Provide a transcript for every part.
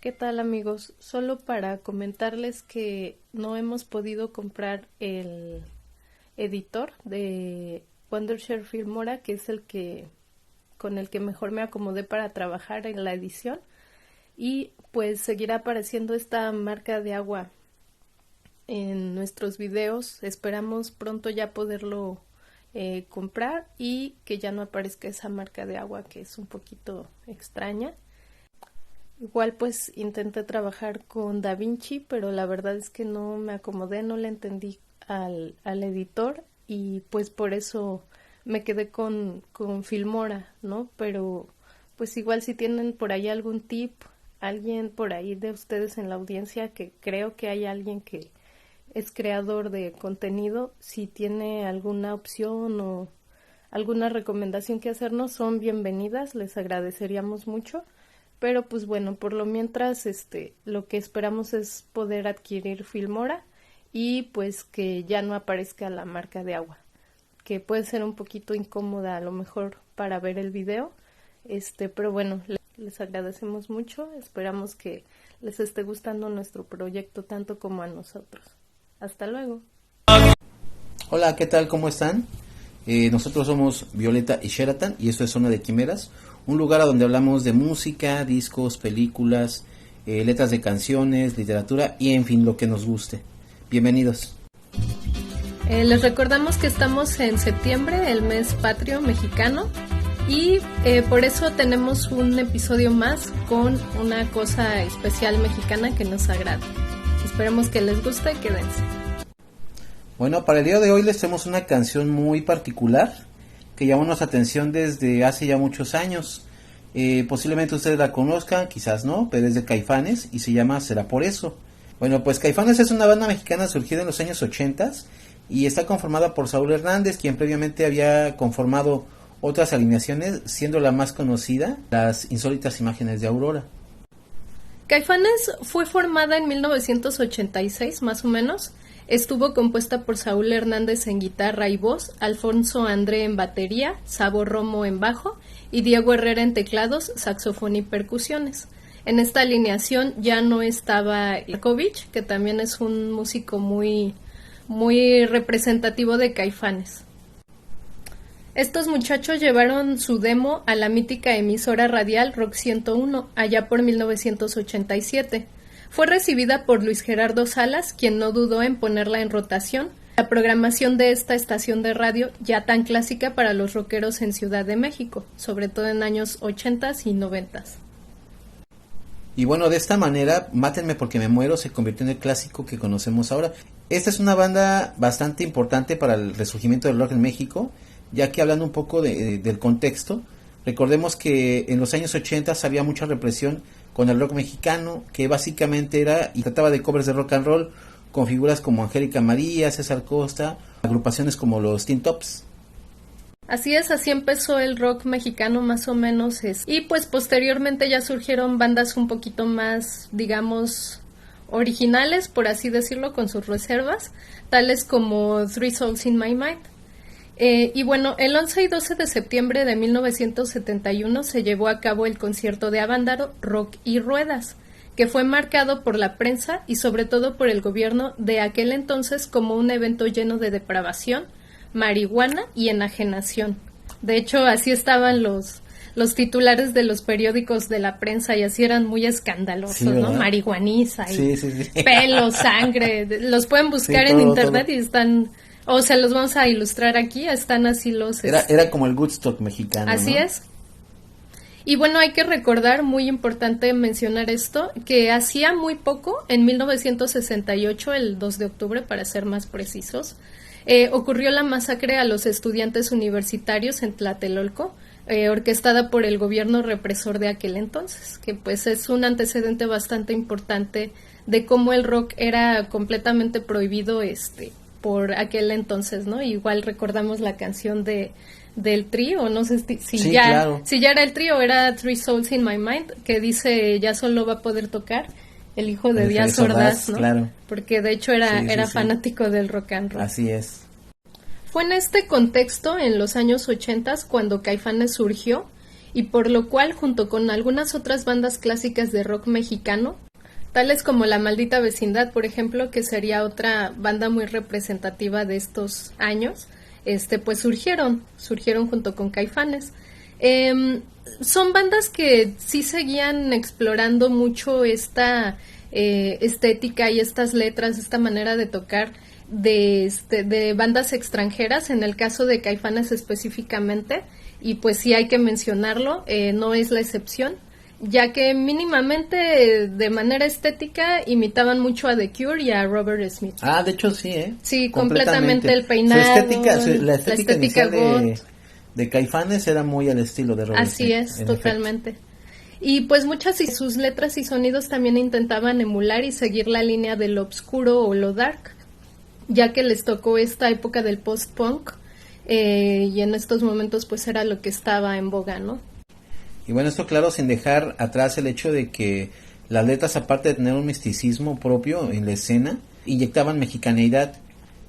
¿Qué tal, amigos? Solo para comentarles que no hemos podido comprar el editor de Wondershare Filmora, que es el que con el que mejor me acomodé para trabajar en la edición, y pues seguirá apareciendo esta marca de agua en nuestros videos. Esperamos pronto ya poderlo comprar y que ya no aparezca esa marca de agua que es un poquito extraña. Igual pues intenté trabajar con DaVinci, pero la verdad es que no me acomodé, no le entendí al editor y pues por eso me quedé con Filmora, ¿no? Pero pues igual si tienen por ahí algún tip, alguien por ahí de ustedes en la audiencia, que creo que hay alguien que es creador de contenido, si tiene alguna opción o alguna recomendación que hacernos, son bienvenidas, les agradeceríamos mucho. Pero pues bueno, por lo mientras lo que esperamos es poder adquirir Filmora y pues que ya no aparezca la marca de agua, que puede ser un poquito incómoda a lo mejor para ver el video, pero bueno, les agradecemos mucho, esperamos que les esté gustando nuestro proyecto tanto como a nosotros. Hasta luego. Hola, ¿qué tal? ¿Cómo están? Nosotros somos Violeta y Sheraton y esto es Zona de Quimeras, un lugar a donde hablamos de música, discos, películas, letras de canciones, literatura y en fin, lo que nos guste. Bienvenidos. Les recordamos que estamos en septiembre, el mes patrio mexicano, y por eso tenemos un episodio más con una cosa especial mexicana que nos agrada. Esperemos que les guste y quédense. Bueno, para el día de hoy les tenemos una canción muy particular que llamó nuestra atención desde hace ya muchos años. Posiblemente ustedes la conozcan, quizás no, pero es de Caifanes y se llama Será por eso. Bueno, pues Caifanes es una banda mexicana surgida en los años 80 y está conformada por Saúl Hernández, quien previamente había conformado otras alineaciones, siendo la más conocida Las Insólitas Imágenes de Aurora. Caifanes fue formada en 1986, más o menos. Estuvo compuesta por Saúl Hernández en guitarra y voz, Alfonso André en batería, Sabo Romo en bajo y Diego Herrera en teclados, saxofón y percusiones. En esta alineación ya no estaba Yakovich, que también es un músico muy representativo de Caifanes. Estos muchachos llevaron su demo a la mítica emisora radial Rock 101, allá por 1987. Fue recibida por Luis Gerardo Salas, quien no dudó en ponerla en rotación, la programación de esta estación de radio ya tan clásica para los rockeros en Ciudad de México, sobre todo en años 80s y 90s. Y bueno, de esta manera, Mátenme porque me muero se convirtió en el clásico que conocemos ahora. Esta es una banda bastante importante para el resurgimiento del rock en México, ya que hablando un poco del contexto, recordemos que en los años 80 había mucha represión con el rock mexicano, que básicamente era y trataba de covers de rock and roll con figuras como Angélica María, César Costa, agrupaciones como los Teen Tops. Así es, así empezó el rock mexicano más o menos, y pues posteriormente ya surgieron bandas un poquito más, digamos, originales, por así decirlo, con sus reservas, tales como Three Souls in My Mind. Y bueno, el 11 y 12 de septiembre de 1971 se llevó a cabo el concierto de Avándaro, Rock y Ruedas, que fue marcado por la prensa y sobre todo por el gobierno de aquel entonces como un evento lleno de depravación, marihuana y enajenación. De hecho, así estaban los titulares de los periódicos de la prensa y así eran muy escandalosos, sí, ¿no? Marihuaniza y sí. Pelo, sangre, los pueden buscar en internet y están... O se los vamos a ilustrar aquí, están así los... Era como el Woodstock mexicano, así, ¿no? Es. Y bueno, hay que recordar, muy importante mencionar esto, que hacía muy poco, en 1968, el 2 de octubre para ser más precisos, ocurrió la masacre a los estudiantes universitarios en Tlatelolco, orquestada por el gobierno represor de aquel entonces, que pues es un antecedente bastante importante de cómo el rock era completamente prohibido por aquel entonces, ¿no? Igual recordamos la canción del trío, no sé si sí, ya claro. Si ya era el trío, era Three Souls in My Mind, que dice ya solo va a poder tocar el hijo de Díaz Ordaz, ¿no? Claro. Porque de hecho era fanático del rock and roll. Así es. Fue en este contexto, en los años 80, cuando Caifanes surgió y por lo cual, junto con algunas otras bandas clásicas de rock mexicano, tales como La Maldita Vecindad, por ejemplo, que sería otra banda muy representativa de estos años, pues surgieron junto con Caifanes. Son bandas que sí seguían explorando mucho esta estética y estas letras, esta manera de tocar de bandas extranjeras, en el caso de Caifanes específicamente, y pues sí hay que mencionarlo, no es la excepción, ya que mínimamente de manera estética imitaban mucho a The Cure y a Robert Smith. Ah, de hecho sí, Sí, completamente el peinado, la estética inicial de Caifanes era muy al estilo de Robert Smith. Así es, totalmente. Efecto. Y pues muchas de sus letras y sonidos también intentaban emular y seguir la línea de lo oscuro o lo dark, ya que les tocó esta época del post-punk, y en estos momentos pues era lo que estaba en boga, ¿no? Y bueno, esto claro, sin dejar atrás el hecho de que las letras, aparte de tener un misticismo propio en la escena, inyectaban mexicanidad.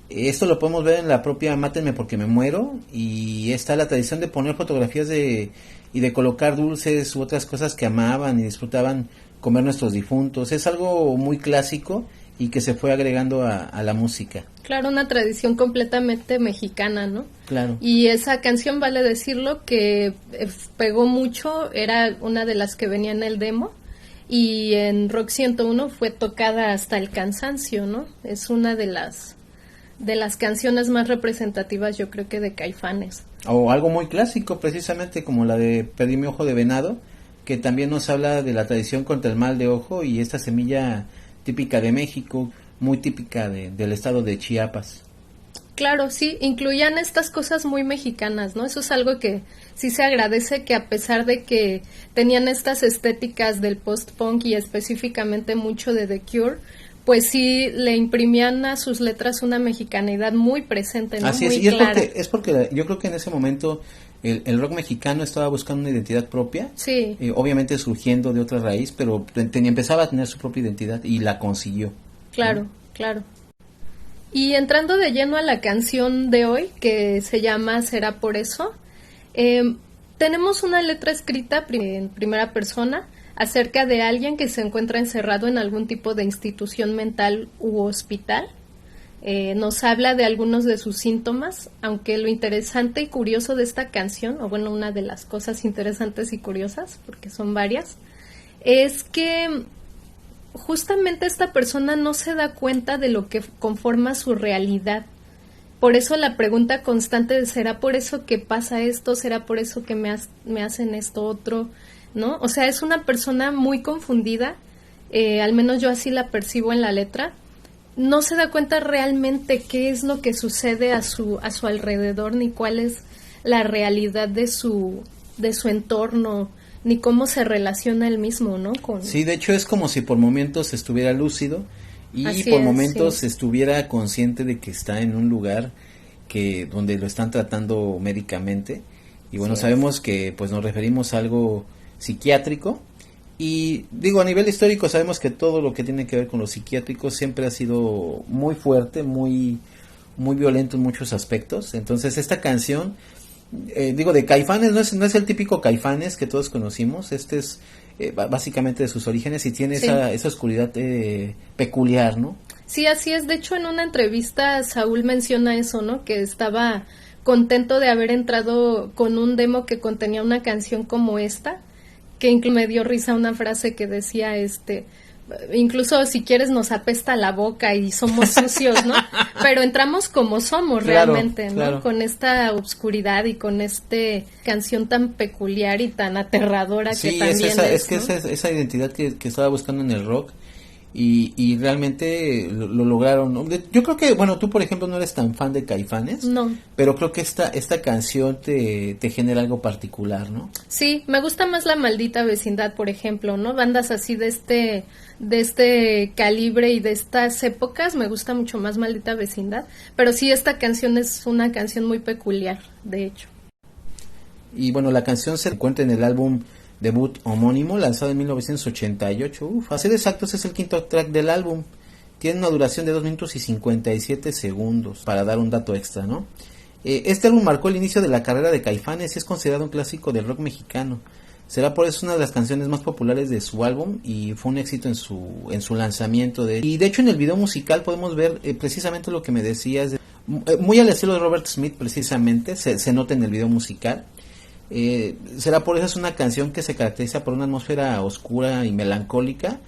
Esto lo podemos ver en la propia Mátenme porque me muero, y está la tradición de poner fotografías y de colocar dulces u otras cosas que amaban y disfrutaban comer nuestros difuntos. Es algo muy clásico y que se fue agregando a la música. Claro, una tradición completamente mexicana, ¿no? Claro. Y esa canción, vale decirlo, que pegó mucho, era una de las que venía en el demo, y en Rock 101 fue tocada hasta el cansancio, ¿no? Es una de las canciones más representativas, yo creo que de Caifanes. O algo muy clásico, precisamente como la de Perdí mi ojo de venado, que también nos habla de la tradición contra el mal de ojo y esta semilla típica de México, muy típica del estado de Chiapas. Claro, sí, incluían estas cosas muy mexicanas, ¿no? Eso es algo que sí se agradece, que a pesar de que tenían estas estéticas del post-punk y específicamente mucho de The Cure, pues sí le imprimían a sus letras una mexicanidad muy presente, ¿no? Así muy es, y clara. es porque yo creo que en ese momento el rock mexicano estaba buscando una identidad propia, sí. Obviamente surgiendo de otra raíz, pero empezaba a tener su propia identidad y la consiguió. Claro, ¿no? Claro. Y entrando de lleno a la canción de hoy, que se llama Será por eso, tenemos una letra escrita en primera persona acerca de alguien que se encuentra encerrado en algún tipo de institución mental u hospital. Nos habla de algunos de sus síntomas, aunque lo interesante y curioso de esta canción, o bueno, una de las cosas interesantes y curiosas, porque son varias, es que justamente esta persona no se da cuenta de lo que conforma su realidad. Por eso la pregunta constante de ¿será por eso que pasa esto? ¿Será por eso que me hacen esto otro? ¿No? O sea, es una persona muy confundida, al menos yo así la percibo en la letra. No se da cuenta realmente qué es lo que sucede a su alrededor, ni cuál es la realidad de su entorno, ni cómo se relaciona él mismo, ¿no? Sí, de hecho es como si por momentos estuviera lúcido y Así por es, momentos sí. estuviera consciente de que está en un lugar donde lo están tratando médicamente. Y bueno, Sí, sabemos que pues nos referimos a algo psiquiátrico. Y digo, a nivel histórico sabemos que todo lo que tiene que ver con los psiquiátricos siempre ha sido muy fuerte, muy violento en muchos aspectos. Entonces esta canción, digo, de Caifanes, no es el típico Caifanes que todos conocimos. Este es básicamente de sus orígenes y tiene sí. esa oscuridad peculiar, ¿no? Sí, así es. De hecho, en una entrevista Saúl menciona eso, ¿no? Que estaba contento de haber entrado con un demo que contenía una canción como esta, que incluso me dio risa una frase que decía, incluso si quieres nos apesta la boca y somos sucios, ¿no? Pero entramos como somos realmente, ¿no? Claro. Con esta obscuridad y con canción tan peculiar y tan aterradora sí, que también es ¿no? esa identidad que estaba buscando en el rock y realmente lo lograron, ¿no? Yo creo que, bueno, tú por ejemplo no eres tan fan de Caifanes, no, pero creo que esta canción te genera algo particular, ¿no? Sí, me gusta más La Maldita Vecindad, por ejemplo, ¿no? Bandas así de este calibre y de estas épocas, me gusta mucho más Maldita Vecindad, pero sí, esta canción es una canción muy peculiar, de hecho. Y bueno, la canción se encuentra en el álbum debut homónimo, lanzado en 1988. A ser exactos, es el quinto track del álbum. Tiene una duración de 2 minutos y 57 segundos, para dar un dato extra, ¿no? Este álbum marcó el inicio de la carrera de Caifanes y es considerado un clásico del rock mexicano. Será por eso una de las canciones más populares de su álbum y fue un éxito en su lanzamiento. Y de hecho en el video musical podemos ver precisamente lo que me decías, muy al estilo de Robert Smith precisamente, se nota en el video musical. Será por eso es una canción que se caracteriza por una atmósfera oscura y melancólica.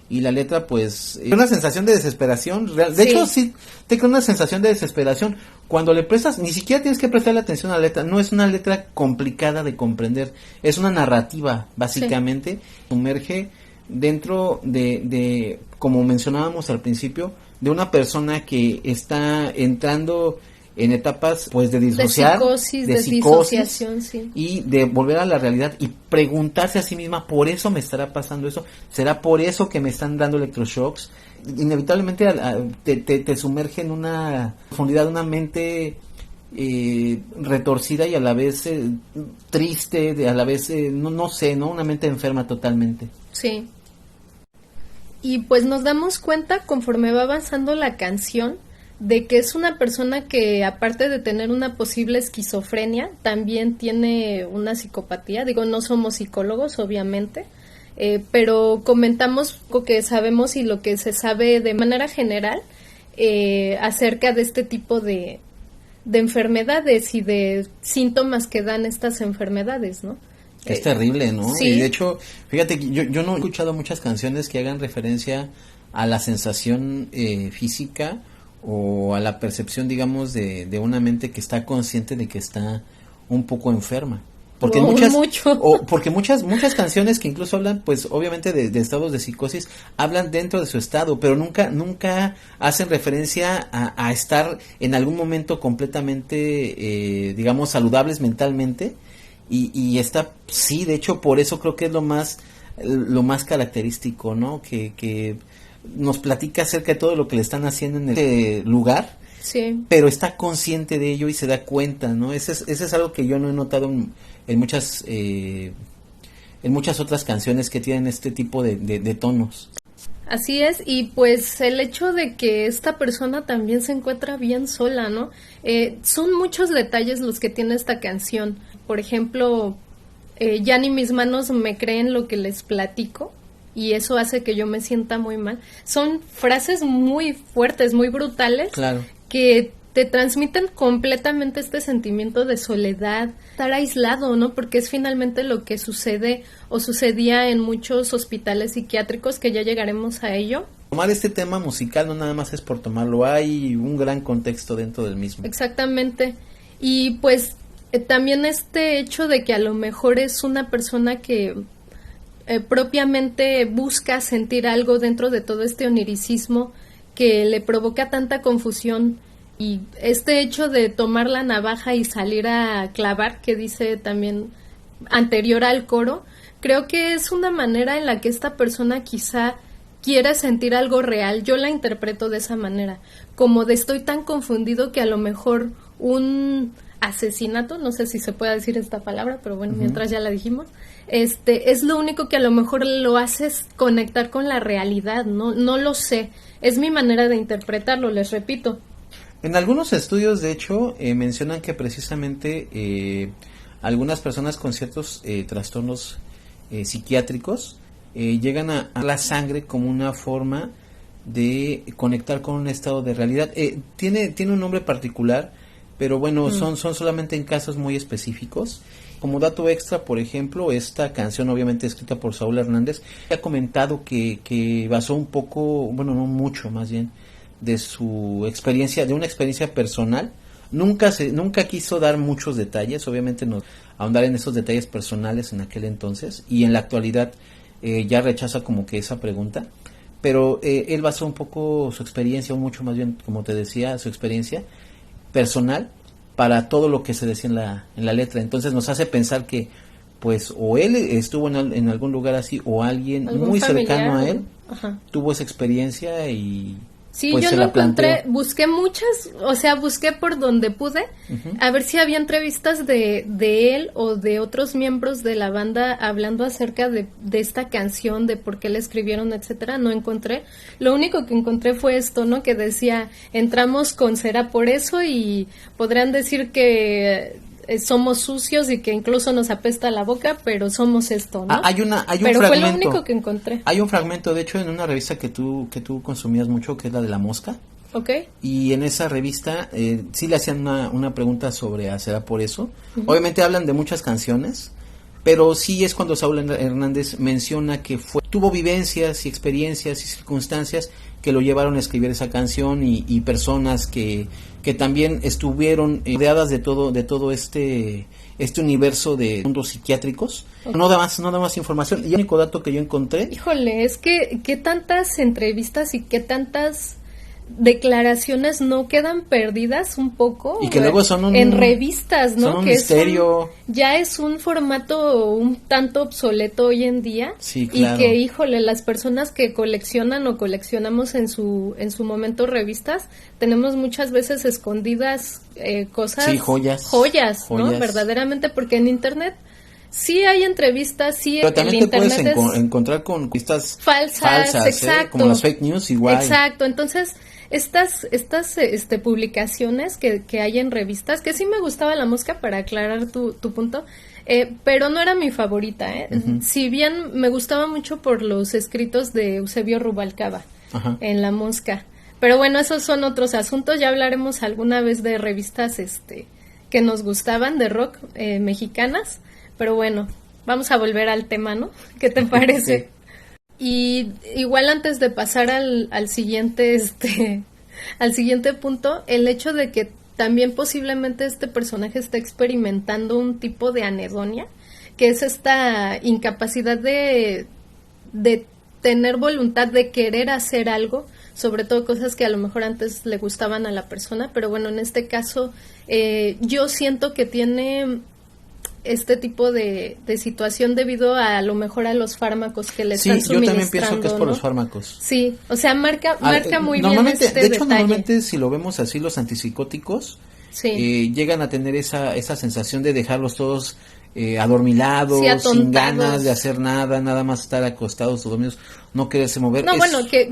Y la letra pues una sensación de desesperación real. De hecho sí te crea una sensación de desesperación cuando le prestas, ni siquiera tienes que prestarle atención a la letra, no es una letra complicada de comprender, es una narrativa básicamente, sumerge dentro de como mencionábamos al principio, de una persona que está entrando en etapas pues de disociar, de disociación, sí. Y de volver a la realidad y preguntarse a sí misma, ¿por eso me estará pasando eso? ¿Será por eso que me están dando electroshocks? Inevitablemente te sumerge en una profundidad, una mente retorcida y a la vez triste, a la vez no sé, ¿no? Una mente enferma totalmente. Sí. Y pues nos damos cuenta conforme va avanzando la canción de que es una persona que aparte de tener una posible esquizofrenia, también tiene una psicopatía. Digo, no somos psicólogos, obviamente, pero comentamos lo que sabemos y lo que se sabe de manera general acerca de este tipo de enfermedades y de síntomas que dan estas enfermedades, ¿no? Es terrible, ¿no? Sí. Y de hecho, fíjate que yo no he escuchado muchas canciones que hagan referencia a la sensación física o a la percepción, digamos, de una mente que está consciente de que está un poco enferma. Porque porque muchas canciones que incluso hablan, pues, obviamente de estados de psicosis, hablan dentro de su estado, pero nunca hacen referencia a estar en algún momento completamente, digamos, saludables mentalmente. Y está, sí, de hecho, por eso creo que es lo más característico, ¿no? Que nos platica acerca de todo lo que le están haciendo en el lugar, sí, pero está consciente de ello y se da cuenta, ¿no? Ese es algo que yo no he notado en muchas otras canciones que tienen este tipo de tonos. Así es, y pues el hecho de que esta persona también se encuentra bien sola, ¿no? Son muchos detalles los que tiene esta canción. Por ejemplo, ya ni mis manos me creen lo que les platico, y eso hace que yo me sienta muy mal. Son frases muy fuertes, muy brutales, claro, que te transmiten completamente este sentimiento de soledad, estar aislado, ¿no? Porque es finalmente lo que sucede o sucedía en muchos hospitales psiquiátricos, que ya llegaremos a ello. Tomar este tema musical no nada más es por tomarlo, hay un gran contexto dentro del mismo. Exactamente. Y pues también este hecho de que a lo mejor es una persona que propiamente busca sentir algo dentro de todo este oniricismo que le provoca tanta confusión, y este hecho de tomar la navaja y salir a clavar, que dice también anterior al coro, creo que es una manera en la que esta persona quizá quiere sentir algo real. Yo la interpreto de esa manera, como de estoy tan confundido que a lo mejor un asesinato, no sé si se puede decir esta palabra, pero bueno, mientras ya la dijimos, es lo único que a lo mejor lo hace conectar con la realidad, no lo sé, es mi manera de interpretarlo, les repito. En algunos estudios, de hecho, mencionan que precisamente algunas personas con ciertos trastornos psiquiátricos llegan a la sangre como una forma de conectar con un estado de realidad. Tiene un nombre particular, pero bueno, son solamente en casos muy específicos. Como dato extra, por ejemplo, esta canción obviamente escrita por Saúl Hernández, ha comentado que basó un poco, bueno, no mucho más bien, de su experiencia, de una experiencia personal. Nunca quiso dar muchos detalles, obviamente no ahondar en esos detalles personales en aquel entonces, y en la actualidad ya rechaza como que esa pregunta, pero él basó un poco su experiencia, o mucho más bien, como te decía, su experiencia personal para todo lo que se decía en la letra. Entonces nos hace pensar que pues o él estuvo en algún lugar así, o alguien muy cercano a él tuvo esa experiencia y Sí, pues yo se no la encontré, planteó. busqué muchas, o sea, busqué por donde pude, a ver si había entrevistas de él o de otros miembros de la banda hablando acerca de esta canción, de por qué la escribieron, etcétera. No encontré. Lo único que encontré fue esto, ¿no? Que decía, entramos con Será por eso y podrán decir que somos sucios y que incluso nos apesta la boca, pero somos esto, ¿no? Hay un Pero fue lo fragmento. único que encontré. Hay un fragmento, de hecho, en una revista que tú consumías mucho, que es la de La Mosca. ¿Ok? Y en esa revista sí le hacían una pregunta sobre ¿será por eso? Obviamente hablan de muchas canciones, pero sí es cuando Saúl Hernández menciona que tuvo vivencias y experiencias y circunstancias que lo llevaron a escribir esa canción y personas que también estuvieron rodeadas de todo este universo de mundos psiquiátricos. Okay. No da más información. Y el único dato que yo encontré... Híjole, es que qué tantas entrevistas y qué tantas declaraciones no quedan perdidas un poco y que luego son en revistas, ¿no? Son un que misterio. Ya es un formato un tanto obsoleto hoy en día. Sí, claro. Y que, híjole, las personas que coleccionan o coleccionamos en su momento revistas, tenemos muchas veces escondidas cosas, sí, joyas, ¿no? Verdaderamente, porque en internet sí hay entrevistas, sí. Pero también te puedes encontrar con revistas falsas, exacto. Como las fake news, igual. Exacto, entonces estas publicaciones que hay en revistas, que sí me gustaba La Mosca, para aclarar tu punto, pero no era mi favorita. Si bien me gustaba mucho por los escritos de Eusebio Rubalcaba en La Mosca. Pero bueno, esos son otros asuntos, ya hablaremos alguna vez de revistas que nos gustaban, de rock mexicanas. Pero bueno, vamos a volver al tema, ¿no? ¿Qué te parece? Sí. Y igual antes de pasar al siguiente al siguiente punto, el hecho de que también posiblemente este personaje está experimentando un tipo de anedonia, que es esta incapacidad de tener voluntad de querer hacer algo, sobre todo cosas que a lo mejor antes le gustaban a la persona, pero bueno, en este caso yo siento que tiene este tipo de situación debido a lo mejor a los fármacos que le están suministrando. Sí, yo también pienso que es por los fármacos. Sí, o sea, marca muy bien de hecho, normalmente si lo vemos así, los antipsicóticos llegan a tener esa sensación de dejarlos todos adormilados, sin ganas de hacer nada más estar acostados o dormidos, no quererse mover. No, bueno, que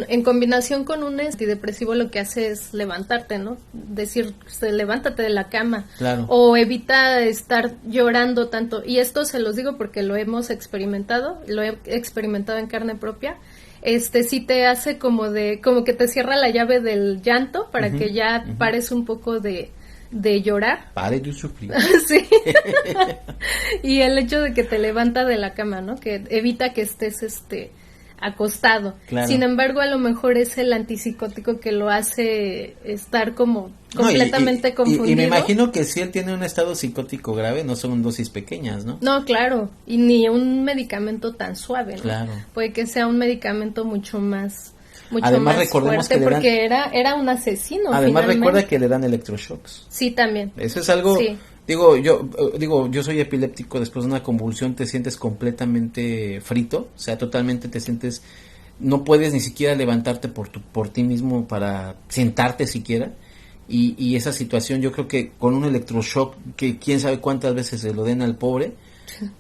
en combinación con un antidepresivo lo que hace es levantarte, ¿no? Decir, levántate de la cama. Claro. O evita estar llorando tanto. Y esto se los digo porque lo hemos experimentado, lo he experimentado en carne propia. Sí te hace como que te cierra la llave del llanto para que ya pares un poco de llorar. Pare de sufrir. Sí. Y el hecho de que te levanta de la cama, ¿no? Que evita que estés acostado. Claro. Sin embargo, a lo mejor es el antipsicótico que lo hace estar como completamente confundido. Y me imagino que si él tiene un estado psicótico grave, no son dosis pequeñas, ¿no? No, claro. Y ni un medicamento tan suave, ¿no? Claro. Puede que sea un medicamento mucho más además recordemos fuerte, porque era un asesino. Además recuerda que le dan electroshocks. Sí, también. Eso es algo. Sí. Yo soy epiléptico. Después de una convulsión te sientes completamente frito, o sea, totalmente te sientes, no puedes ni siquiera levantarte por ti mismo para sentarte siquiera. Y esa situación, yo creo que con un electroshock que quién sabe cuántas veces se lo den al pobre,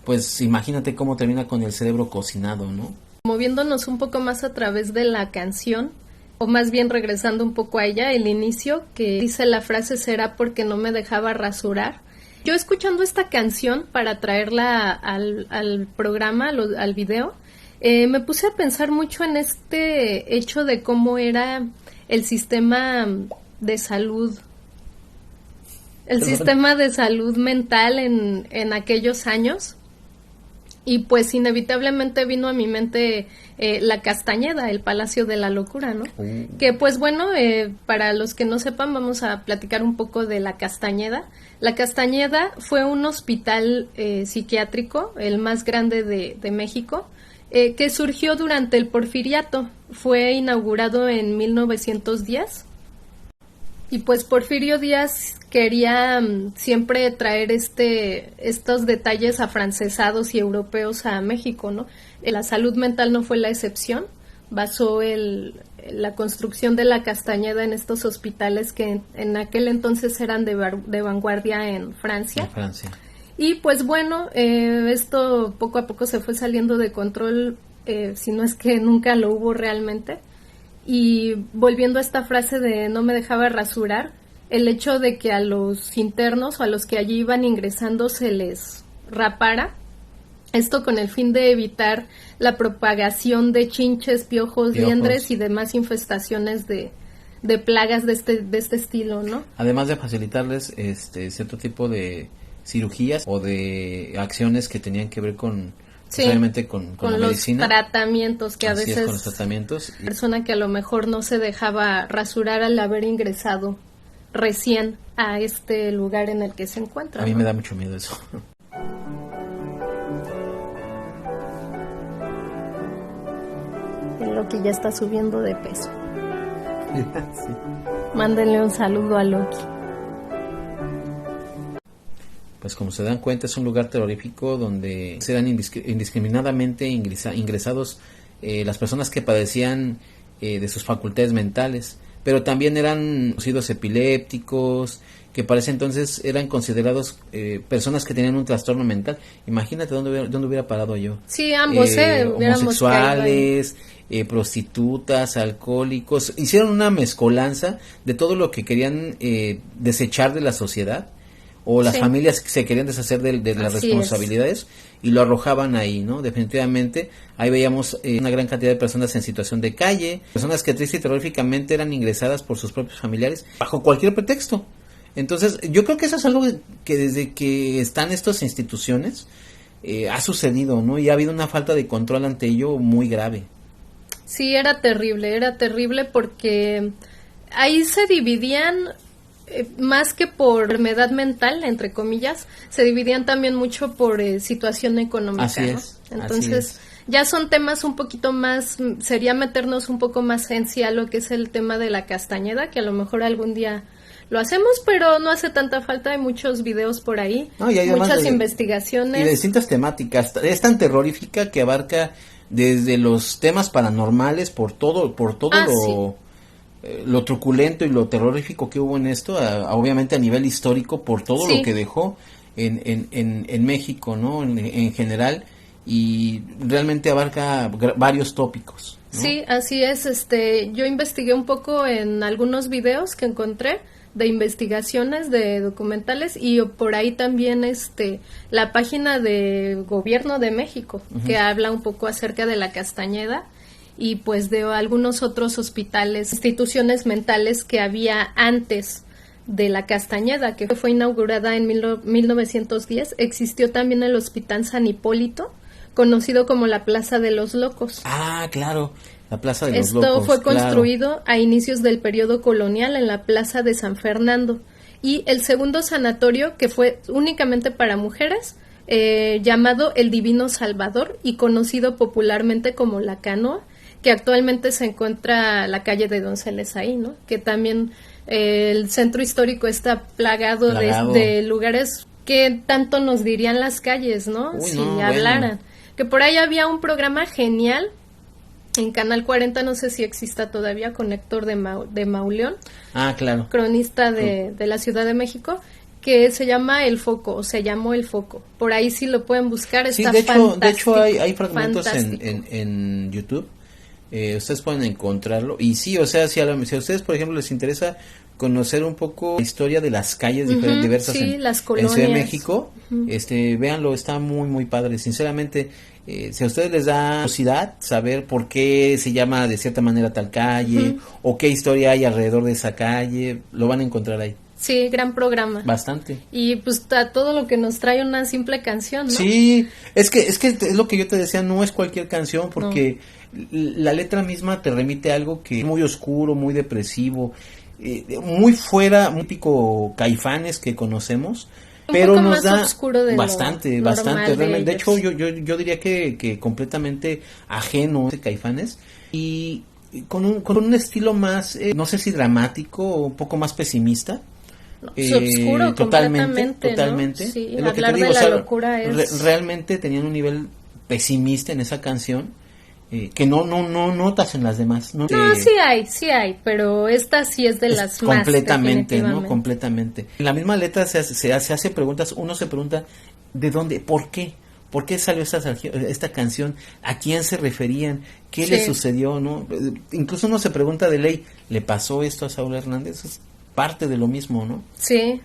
pues imagínate cómo termina con el cerebro cocinado, ¿no? Moviéndonos un poco más a través de la canción, o más bien regresando un poco a ella, el inicio, que dice la frase será porque no me dejaba rasurar. Yo escuchando esta canción para traerla al programa, al video, me puse a pensar mucho en este hecho de cómo era el sistema de salud, sistema de salud mental en aquellos años. Y pues inevitablemente vino a mi mente la Castañeda, el Palacio de la Locura, ¿no? Que pues bueno, para los que no sepan, vamos a platicar un poco de la Castañeda. La Castañeda fue un hospital psiquiátrico, el más grande de México, que surgió durante el Porfiriato. Fue inaugurado en 1910. Y pues Porfirio Díaz quería siempre traer estos detalles afrancesados y europeos a México, ¿no? La salud mental no fue la excepción. Basó el la construcción de la Castañeda en estos hospitales que en aquel entonces eran de vanguardia en Francia. En Francia. Y pues bueno, esto poco a poco se fue saliendo de control, si no es que nunca lo hubo realmente. Y volviendo a esta frase de no me dejaba rasurar, el hecho de que a los internos o a los que allí iban ingresando se les rapara, esto con el fin de evitar la propagación de chinches, piojos, liendres y demás infestaciones de plagas de este estilo, ¿no? Además de facilitarles cierto tipo de cirugías o de acciones que tenían que ver con, sí, pues, obviamente con la los medicina. Tratamientos que Así a veces es, con los tratamientos. Persona que a lo mejor no se dejaba rasurar al haber ingresado recién a este lugar en el que se encuentra. A mí me da mucho miedo eso. En lo que ya está subiendo de peso. Sí. Mándenle un saludo a Loki. Pues como se dan cuenta, es un lugar terrorífico donde serán indiscriminadamente ingresados las personas que padecían de sus facultades mentales, pero también eran conocidos epilépticos, que para ese entonces eran considerados personas que tenían un trastorno mental. Imagínate dónde hubiera parado yo. Sí, ambos, homosexuales, prostitutas, alcohólicos, hicieron una mezcolanza de todo lo que querían desechar de la sociedad, o las familias que se querían deshacer de las responsabilidades y lo arrojaban ahí, ¿no? Definitivamente, ahí veíamos una gran cantidad de personas en situación de calle, personas que triste y terroríficamente eran ingresadas por sus propios familiares bajo cualquier pretexto. Entonces, yo creo que eso es algo que desde que están estas instituciones ha sucedido, ¿no? Y ha habido una falta de control ante ello muy grave. Sí, era terrible porque ahí se dividían, más que por enfermedad mental, entre comillas, se dividían también mucho por situación económica. Así es. Entonces, ya son temas un poquito más, sería meternos un poco más en sí a lo que es el tema de la Castañeda, que a lo mejor algún día lo hacemos, pero no hace tanta falta, hay muchos videos por ahí, muchas investigaciones. Y de distintas temáticas, es tan terrorífica que abarca desde los temas paranormales, por todo lo truculento y lo terrorífico que hubo en esto, obviamente a nivel histórico, por todo lo que dejó en México, ¿no? En general, y realmente abarca varios tópicos, ¿no? Sí, así es. Yo investigué un poco en algunos videos que encontré de investigaciones de documentales, y por ahí también la página de Gobierno de México, que habla un poco acerca de la Castañeda y pues de algunos otros hospitales, instituciones mentales que había antes de la Castañeda, que fue inaugurada en 1910. Existió también el Hospital San Hipólito, conocido como la Plaza de los Locos. Ah, claro, la Plaza de los Locos. Esto fue construido a inicios del periodo colonial en la Plaza de San Fernando. Y el segundo sanatorio, que fue únicamente para mujeres, llamado El Divino Salvador y conocido popularmente como La Canoa, que actualmente se encuentra en la calle de Donceles ahí, ¿no? Que también el centro histórico está plagado. De lugares que tanto nos dirían las calles, ¿no? Si hablaran. Bueno. Que por ahí había un programa genial en Canal 40, no sé si exista todavía, con Héctor de Mauleón. Ah, claro. Cronista de la Ciudad de México, que se llama El Foco, o se llamó El Foco. Por ahí sí lo pueden buscar, está fantástico. De hecho hay fragmentos en YouTube. Ustedes pueden encontrarlo, y sí, o sea, si a ustedes, por ejemplo, les interesa conocer un poco la historia de las calles diversas las colonias en Ciudad de México, véanlo, está muy muy padre, sinceramente. Si a ustedes les da curiosidad saber por qué se llama de cierta manera tal calle, o qué historia hay alrededor de esa calle, lo van a encontrar ahí. Sí, gran programa. Bastante. Y pues todo lo que nos trae una simple canción, ¿no? Sí, es que es lo que yo te decía, no es cualquier canción, porque la letra misma te remite a algo que es muy oscuro, muy depresivo, muy fuera, muy típico Caifanes que conocemos, pero nos da bastante. Realmente, de hecho, yo diría que completamente ajeno a Caifanes, y con un estilo más, no sé si dramático o un poco más pesimista. Oscuro, totalmente, ¿no? Sí, es lo que te digo, locura es... realmente tenían un nivel pesimista en esa canción, que no notas en las demás, ¿no? No, sí hay, pero esta sí es de las más, completamente, ¿no? Completamente. En la misma letra se hace preguntas, uno se pregunta, ¿de dónde? ¿Por qué? ¿Por qué salió esta canción? ¿A quién se referían? ¿Qué le sucedió? ¿No? Incluso uno se pregunta de ley, ¿le pasó esto a Saúl Hernández? Es parte de lo mismo, ¿no? Sí.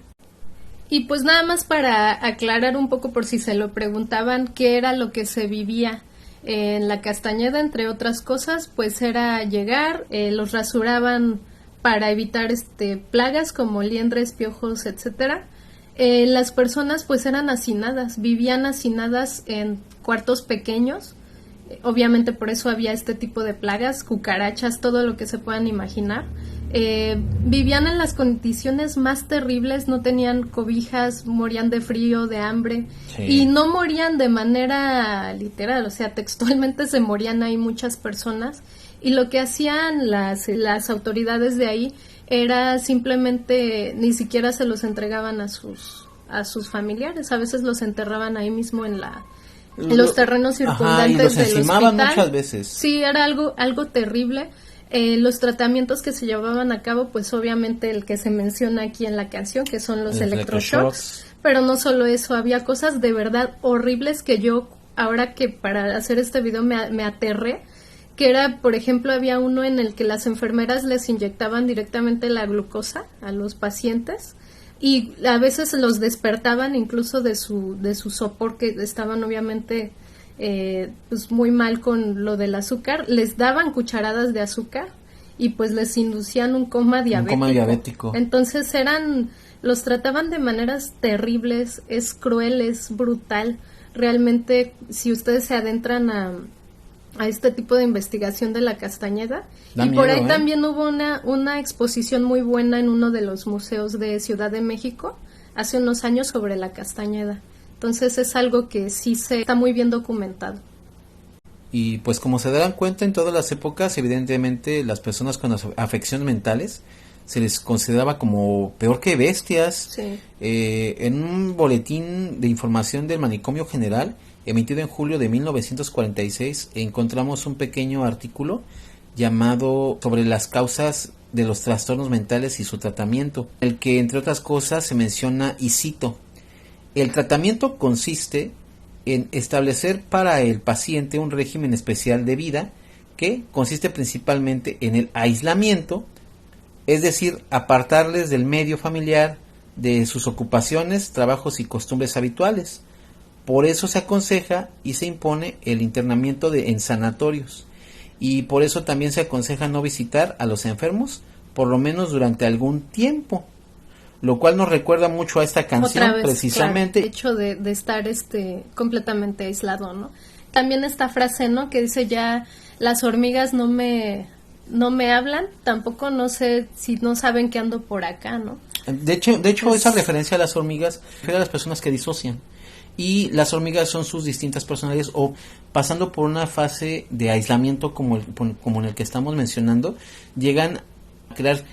Y pues nada más para aclarar un poco por si se lo preguntaban, ¿qué era lo que se vivía en la Castañeda? Entre otras cosas, pues era llegar, los rasuraban para evitar plagas como liendres, piojos, etcétera. Las personas pues eran hacinadas, vivían hacinadas en cuartos pequeños, obviamente por eso había este tipo de plagas, cucarachas, todo lo que se puedan imaginar. Vivían en las condiciones más terribles, no tenían cobijas, morían de frío, de hambre, y no morían de manera literal, o sea, textualmente se morían ahí muchas personas, y lo que hacían las autoridades de ahí era simplemente, ni siquiera se los entregaban a sus familiares, a veces los enterraban ahí mismo en los terrenos circundantes y los del encimaban hospital. Muchas veces. Sí, era algo terrible. Los tratamientos que se llevaban a cabo, pues obviamente el que se menciona aquí en la canción, que son los electroshocks, pero no solo eso, había cosas de verdad horribles que yo, ahora que para hacer este video me aterré, que era, por ejemplo, había uno en el que las enfermeras les inyectaban directamente la glucosa a los pacientes y a veces los despertaban incluso de su sopor, que estaban obviamente pues muy mal con lo del azúcar, les daban cucharadas de azúcar y pues les inducían un coma diabético. Entonces los trataban de maneras terribles, es cruel, es brutal. Realmente, si ustedes se adentran a este tipo de investigación de la Castañeda, y por ahí también hubo una exposición muy buena en uno de los museos de Ciudad de México hace unos años sobre la Castañeda. Entonces es algo que sí está muy bien documentado. Y pues como se darán cuenta, en todas las épocas, evidentemente, las personas con afecciones mentales se les consideraba como peor que bestias. Sí. En un boletín de información del Manicomio General, emitido en julio de 1946, encontramos un pequeño artículo llamado sobre las causas de los trastornos mentales y su tratamiento, en el que entre otras cosas se menciona, y cito: el tratamiento consiste en establecer para el paciente un régimen especial de vida que consiste principalmente en el aislamiento, es decir, apartarles del medio familiar, de sus ocupaciones, trabajos y costumbres habituales. Por eso se aconseja y se impone el internamiento en sanatorios, y por eso también se aconseja no visitar a los enfermos por lo menos durante algún tiempo. Lo cual nos recuerda mucho a esta canción. Otra vez, precisamente. Claro, el hecho de estar completamente aislado, ¿no? También esta frase, ¿no? Que dice, ya las hormigas no me hablan, tampoco no sé si no saben que ando por acá, ¿no? De hecho esa referencia a las hormigas refiere a las personas que disocian. Y las hormigas son sus distintas personalidades, o pasando por una fase de aislamiento como en el que estamos mencionando, llegan a crear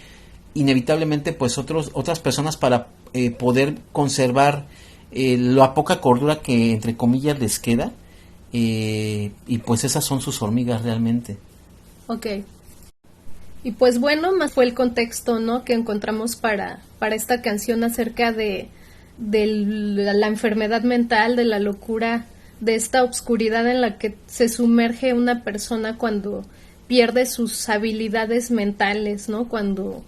inevitablemente pues otras personas para poder conservar la poca cordura que entre comillas les queda, y pues esas son sus hormigas realmente. Ok. Y pues bueno, más fue el contexto, ¿no?, que encontramos para esta canción acerca de la enfermedad mental, de la locura, de esta obscuridad en la que se sumerge una persona cuando pierde sus habilidades mentales, ¿no? Cuando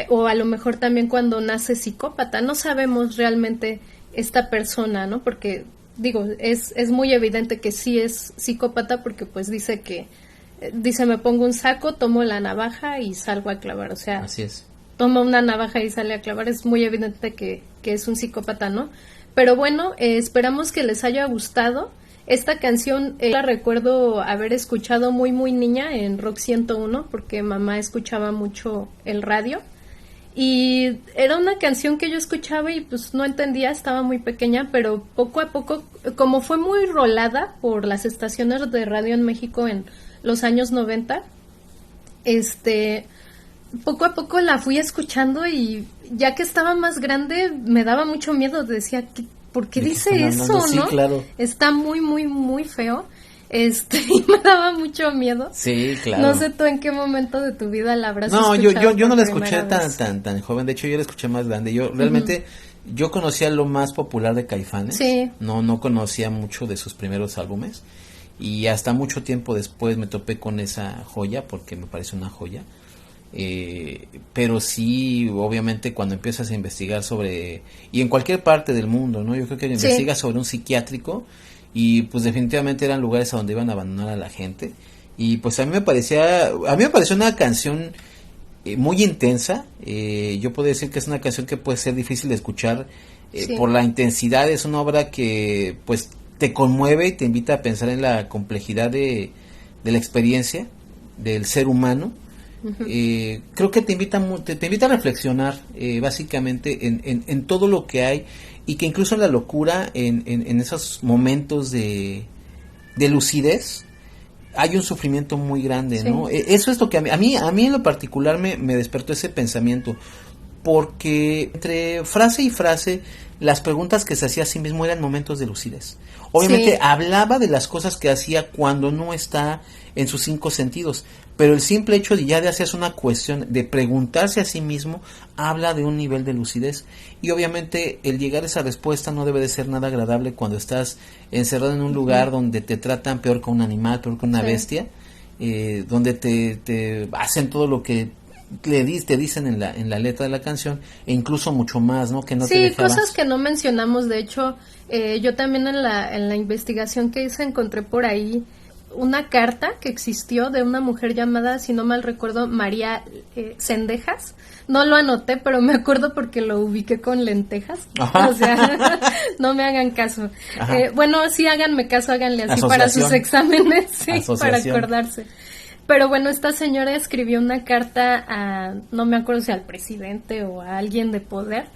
o a lo mejor también cuando nace psicópata. No sabemos realmente esta persona, ¿no? Porque digo, es muy evidente que sí es psicópata, porque pues dice me pongo un saco, tomo la navaja y salgo a clavar, o sea, así es. Toma una navaja y sale a clavar, es muy evidente que es un psicópata, ¿no? Pero bueno, esperamos que les haya gustado. Esta canción la recuerdo haber escuchado muy muy niña en Rock 101, porque mamá escuchaba mucho el radio, y era una canción que yo escuchaba y pues no entendía, estaba muy pequeña, pero poco a poco, como fue muy rolada por las estaciones de radio en México en los años 90, poco a poco la fui escuchando, y ya que estaba más grande me daba mucho miedo, decía, ¿por qué dice eso, sí, no? Claro. Está muy, muy, muy feo. y me daba mucho miedo. Sí, claro. No sé tú en qué momento de tu vida la habrás No, escuchado. yo no la por escuché primera vez. tan joven, de hecho yo la escuché más grande. Yo realmente, yo conocía lo más popular de Caifanes. Sí. No conocía mucho de sus primeros álbumes. Y hasta mucho tiempo después me topé con esa joya, porque me parece una joya. Pero sí, obviamente cuando empiezas a investigar sobre, y en cualquier parte del mundo, ¿no? Yo creo que investigas sobre un psiquiátrico, y pues definitivamente eran lugares a donde iban a abandonar a la gente. Y pues a mí me pareció una canción muy intensa. Yo puedo decir que es una canción que puede ser difícil de escuchar por la intensidad. Es una obra que pues te conmueve y te invita a pensar en la complejidad de la experiencia del ser humano. Creo que te invita a reflexionar básicamente en todo lo que hay, y que incluso en la locura, en esos momentos de lucidez, hay un sufrimiento muy grande, ¿no? Eso es lo que a mí en lo particular me despertó ese pensamiento, porque entre frase y frase las preguntas que se hacía a sí mismo eran momentos de lucidez. Obviamente hablaba de las cosas que hacía cuando no está en sus 5 sentidos, pero el simple hecho de ya de hacerse una cuestión, de preguntarse a sí mismo, habla de un nivel de lucidez. Y obviamente el llegar a esa respuesta no debe de ser nada agradable cuando estás encerrado en un lugar donde te tratan peor que un animal, peor que una bestia, donde te hacen todo lo que te dicen en la letra de la canción, e incluso mucho más, ¿no? Que no te dejaban. Cosas que no mencionamos. De hecho, yo también en la investigación que hice encontré por ahí una carta que existió de una mujer llamada, si no mal recuerdo, María Cendejas. No lo anoté, pero me acuerdo porque lo ubiqué con lentejas. O sea, no me hagan caso. Bueno, sí, háganme caso, háganle así para sus exámenes, para acordarse. Pero bueno, esta señora escribió una carta a, no me acuerdo si al presidente o a alguien de poder,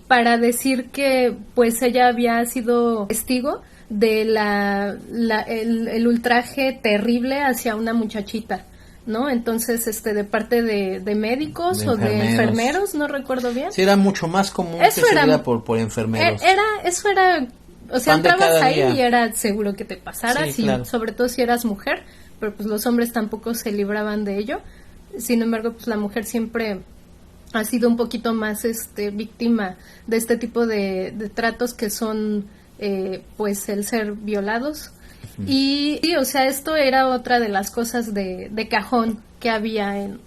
para decir que pues ella había sido testigo de el ultraje terrible hacia una muchachita, ¿no? Entonces, de parte de médicos o de enfermeros, no recuerdo bien. Sí, era mucho más común eso que se diera por enfermeros. Eso era, o sea, entrabas ahí y era seguro que te pasara, claro. Sobre todo si eras mujer, pero pues los hombres tampoco se libraban de ello. Sin embargo, pues la mujer siempre ha sido un poquito más víctima de este tipo de tratos que son pues el ser violados. Y o sea, esto era otra de las cosas de cajón que había en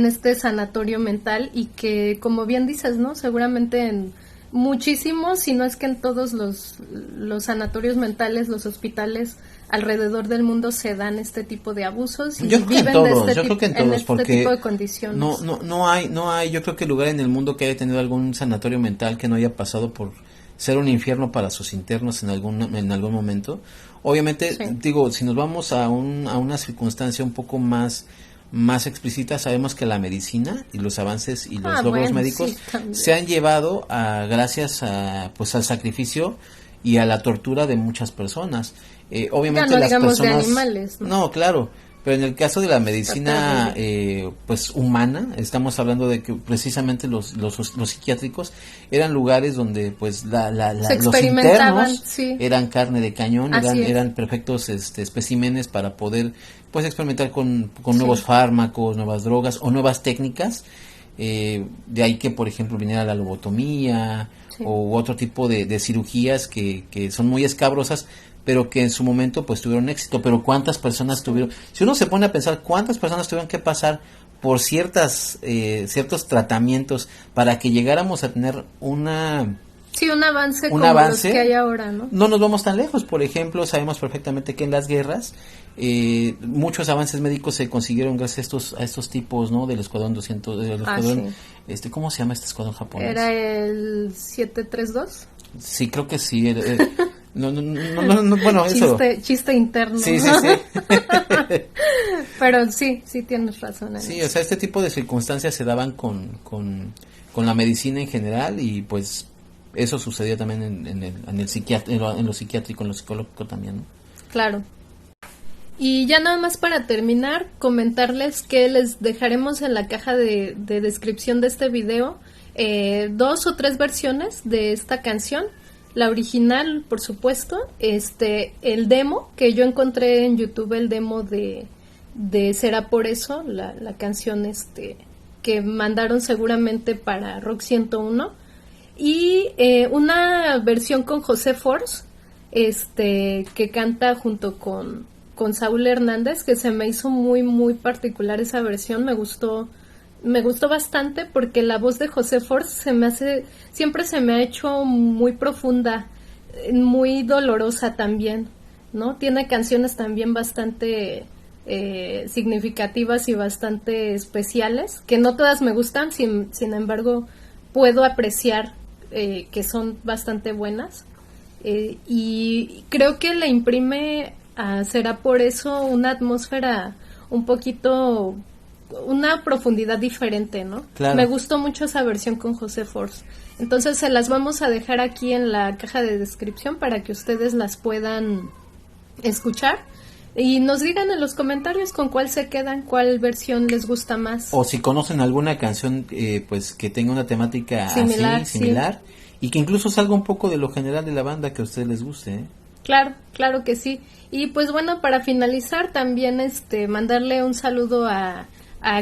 este sanatorio mental, y que, como bien dices, ¿no? Seguramente en muchísimos, si no es que en todos los sanatorios mentales, los hospitales alrededor del mundo se dan este tipo de abusos y viven en este tipo de condiciones. No hay, yo creo que lugar en el mundo que haya tenido algún sanatorio mental que no haya pasado por ser un infierno para sus internos en algún momento. Obviamente, digo, si nos vamos a una circunstancia un poco más explícita, sabemos que la medicina y los avances y los logros médicos se han llevado gracias pues al sacrificio y a la tortura de muchas personas. Obviamente ya no las digamos personas, de animales, no, claro, pero en el caso de la medicina pues humana, estamos hablando de que precisamente los psiquiátricos eran lugares donde pues los internos eran carne de cañón, eran perfectos especímenes para poder pues experimentar con nuevos fármacos, nuevas drogas o nuevas técnicas. De ahí que, por ejemplo, viniera la lobotomía o otro tipo de cirugías que son muy escabrosas, pero que en su momento pues tuvieron éxito. Pero ¿cuántas personas tuvieron? Si uno se pone a pensar cuántas personas tuvieron que pasar por ciertos tratamientos para que llegáramos a tener un avance como los que hay ahora, ¿no? No nos vamos tan lejos. Por ejemplo, sabemos perfectamente que en las guerras muchos avances médicos se consiguieron gracias a estos tipos, ¿no? Del escuadrón 200, del escuadrón, ¿cómo se llama este escuadrón japonés? ¿Era el 732? Sí, creo que sí. No, bueno, eso. Chiste interno. Sí. Pero sí tienes razón. Sí, o sea, este tipo de circunstancias se daban con la medicina en general, y pues eso sucedía también en lo psiquiátrico, en lo psicológico también, ¿no? Claro. Y ya nada más para terminar, comentarles que les dejaremos en la caja de descripción de este video 2 o 3 versiones de esta canción. la original, por supuesto, el demo, que yo encontré en YouTube, el demo de Será por eso, la canción que mandaron seguramente para Rock 101, y una versión con José Force, que canta junto con Saúl Hernández, que se me hizo muy, muy particular esa versión. Me gustó bastante porque la voz de José Force siempre se me ha hecho muy profunda, muy dolorosa también, ¿no? Tiene canciones también bastante significativas y bastante especiales, que no todas me gustan, sin embargo puedo apreciar que son bastante buenas, y creo que le imprime a Será por eso una atmósfera un poquito, una profundidad diferente, ¿no? Claro. Me gustó mucho esa versión con José Force. Entonces se las vamos a dejar aquí en la caja de descripción para que ustedes las puedan escuchar y nos digan en los comentarios con cuál se quedan, cuál versión les gusta más. O si conocen alguna canción pues que tenga una temática similar, sí. Y que incluso salga un poco de lo general de la banda que a ustedes les guste, ¿eh? Claro que sí. Y pues bueno, para finalizar también mandarle un saludo a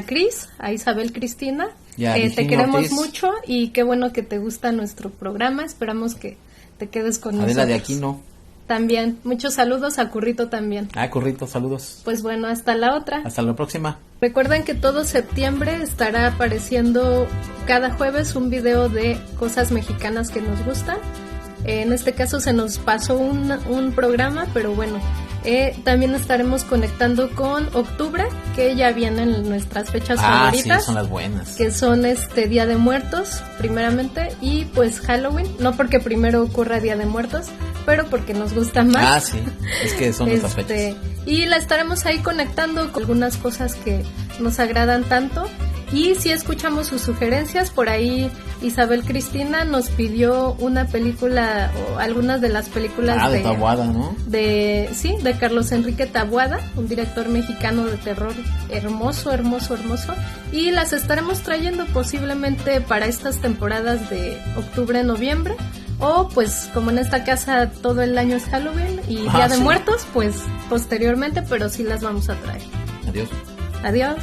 Cris, a Isabel Cristina. Te queremos Ortiz. mucho y qué bueno que te gusta nuestro programa. Esperamos que te quedes con nosotros. Adela de Aquino. También, muchos saludos a Currito también. Currito, saludos. Pues bueno, hasta la otra. Hasta la próxima. Recuerden que todo septiembre estará apareciendo cada jueves un video de cosas mexicanas que nos gustan. En este caso se nos pasó un programa, pero bueno, también estaremos conectando con octubre, que ya vienen nuestras fechas favoritas. Sí, son las buenas. Que son Día de Muertos, primeramente, y pues Halloween, no porque primero ocurra Día de Muertos, pero porque nos gusta más. Sí, es que son nuestras fechas. Y la estaremos ahí conectando con algunas cosas que nos agradan tanto. Y si escuchamos sus sugerencias, por ahí Isabel Cristina nos pidió una película o algunas de las películas de Taboada, ¿no? De Carlos Enrique Taboada, un director mexicano de terror hermoso. Y las estaremos trayendo posiblemente para estas temporadas de octubre, noviembre. O pues como en esta casa todo el año es Halloween y Día de Muertos, pues posteriormente, pero sí las vamos a traer. Adiós.